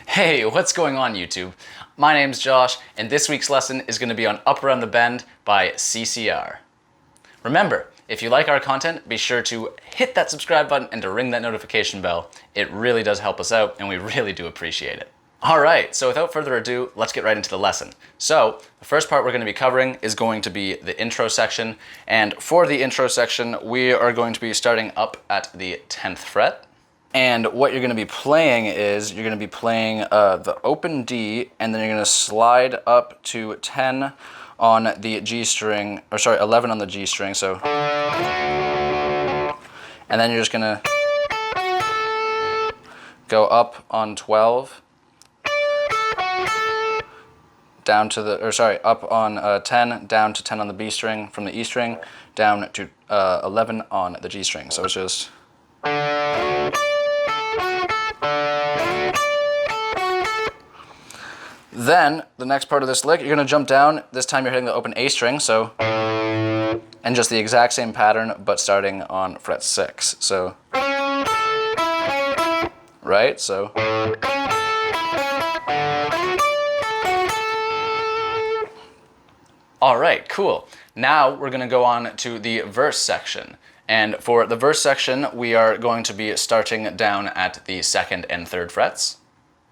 Hey, what's going on YouTube? My name's Josh, and this week's lesson is going to be on Up Around the Bend by CCR. Remember, if you like our content, be sure to hit that subscribe button and to ring that notification bell. It really does help us out, and we really do appreciate it. Alright, so without further ado, let's get right into the lesson. So, the first part we're going to be covering is going to be the intro section, and for the intro section, we are going to be starting up at the 10th fret. And what you're going to be playing is, you're going to be playing the open D, and then you're going to slide up to 10 on the G string, or sorry, 11 on the G string, so. And then you're just going to go up on 12, down to the, or sorry, up on 10, down to 10 on the B string from the E string, down to 11 on the G string. So it's just. Then, the next part of this lick, you're going to jump down. This time you're hitting the open A string, so. And just the exact same pattern, but starting on fret 6. So. Right? So. Alright, cool. Now we're going to go on to the verse section. And for the verse section, we are going to be starting down at the 2nd and 3rd frets.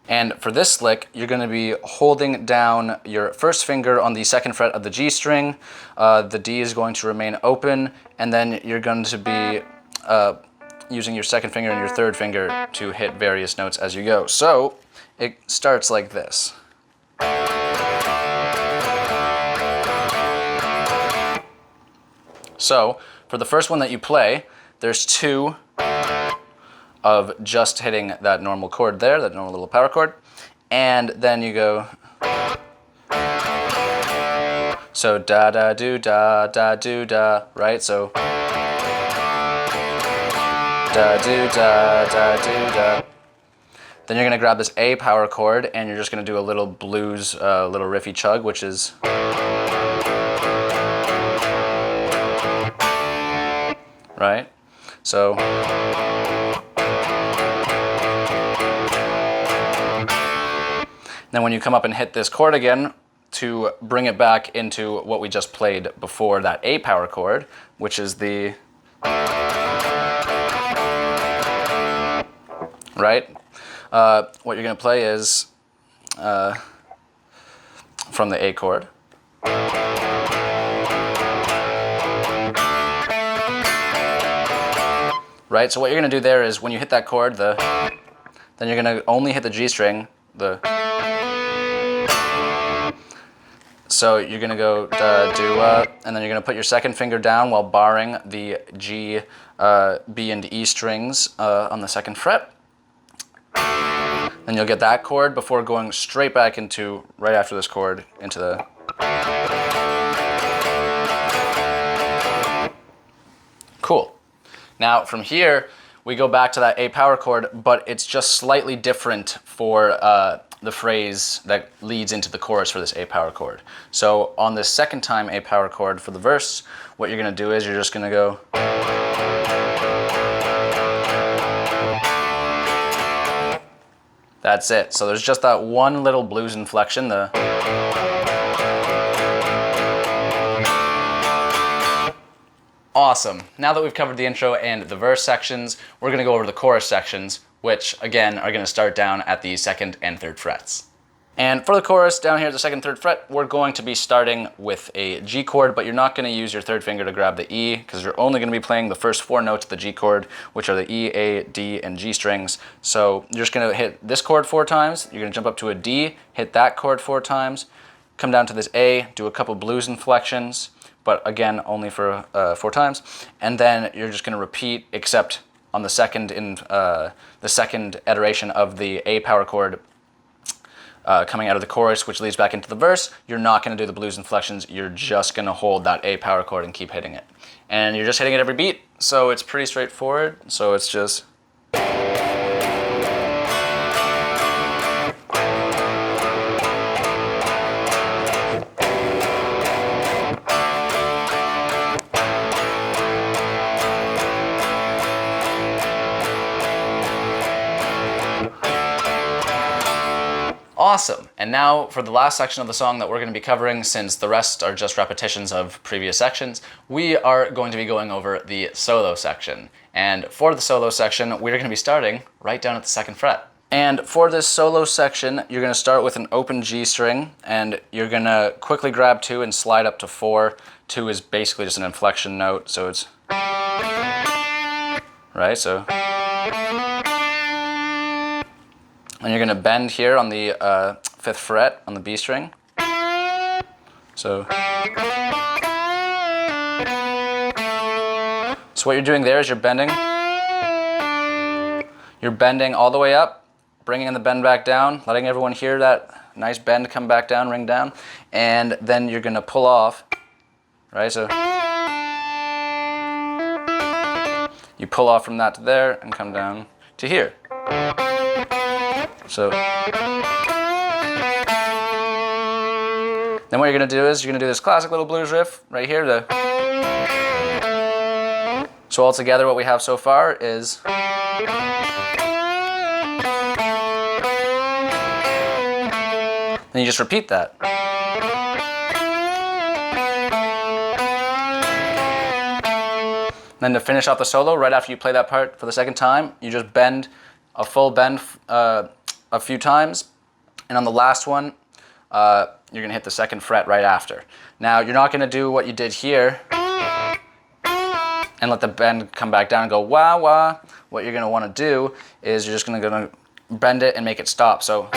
And for this lick, you're going to be holding down your first finger on the 2nd fret of the G string. The D is going to remain open, and then you're going to be using your 2nd finger and your 3rd finger to hit various notes as you go. So it starts like this. So for the first one that you play, there's 2 of just hitting that normal chord there, that normal little power chord, and then you go, so da da do da da do da, right? So da do da da do da. Then you're gonna grab this A power chord, and you're just gonna do a little blues, little riffy chug, which is. Right? So. Then when you come up and hit this chord again, to bring it back into what we just played before that A power chord, which is the. Right? What you're going to play is from the A chord. Right? So what you're going to do there is when you hit that chord, then you're going to only hit the G string, So you're going to go da, do, and then you're going to put your 2nd finger down while barring the G, B, and E strings on the 2nd fret. Then you'll get that chord before going straight back into, right after this chord, into the. Cool. Now from here, we go back to that A power chord, but it's just slightly different for the phrase that leads into the chorus for this A power chord. So on the 2nd time A power chord for the verse, what you're going to do is you're just going to go. That's it. So there's just that one little blues inflection, the. Awesome. Now that we've covered the intro and the verse sections, we're going to go over the chorus sections, which again are going to start down at the 2nd and 3rd frets. And for the chorus down here at the 2nd, 3rd fret, we're going to be starting with a G chord, but you're not going to use your 3rd finger to grab the E, because you're only going to be playing the first 4 notes of the G chord, which are the E, A, D, and G strings. So you're just going to hit this chord 4 times, you're going to jump up to a D, hit that chord 4 times, come down to this A, do a couple blues inflections, but again, only for 4 times. And then you're just going to repeat, except on the 2nd iteration of the A power chord coming out of the chorus, which leads back into the verse, you're not going to do the blues inflections. You're just going to hold that A power chord and keep hitting it. And you're just hitting it every beat, so it's pretty straightforward. So it's just. Awesome. And now for the last section of the song that we're going to be covering, since the rest are just repetitions of previous sections, we are going to be going over the solo section. And for the solo section, we're going to be starting right down at the 2nd fret. And for this solo section, you're going to start with an open G string, and you're going to quickly grab 2 and slide up to 4. 2 is basically just an inflection note, so it's... right, so... and you're going to bend here on the 5th fret on the B string. So what you're doing there is you're bending all the way up, bringing the bend back down, letting everyone hear that nice bend come back down, ring down, and then you're going to pull off, right? So you pull off from that to there and come down to here. So then what you're going to do is you're going to do this classic little blues riff right here. So all together what we have so far is... then you just repeat that. Then to finish off the solo, right after you play that part for the 2nd time, you just bend a full bend a few times, and on the last one, you're going to hit the 2nd fret right after. Now, you're not going to do what you did here and let the bend come back down and go wah wah. What you're going to want to do is you're just going to bend it and make it stop. So,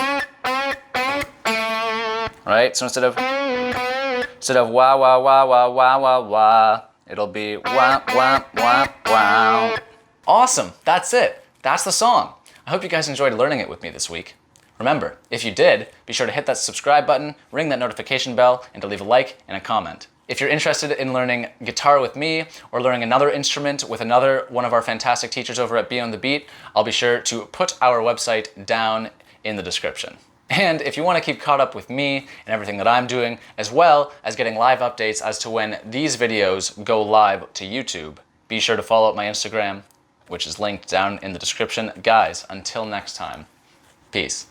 right? So instead of wah wah wah wah wah wah wah, it'll be wah wah wah wah. Awesome. That's it. That's the song. I hope you guys enjoyed learning it with me this week. Remember, if you did, be sure to hit that subscribe button, ring that notification bell, and to leave a like and a comment. If you're interested in learning guitar with me or learning another instrument with another one of our fantastic teachers over at Beyond the Beat, I'll be sure to put our website down in the description. And if you want to keep caught up with me and everything that I'm doing, as well as getting live updates as to when these videos go live to YouTube, be sure to follow up my Instagram, which is linked down in the description. Guys, until next time, peace.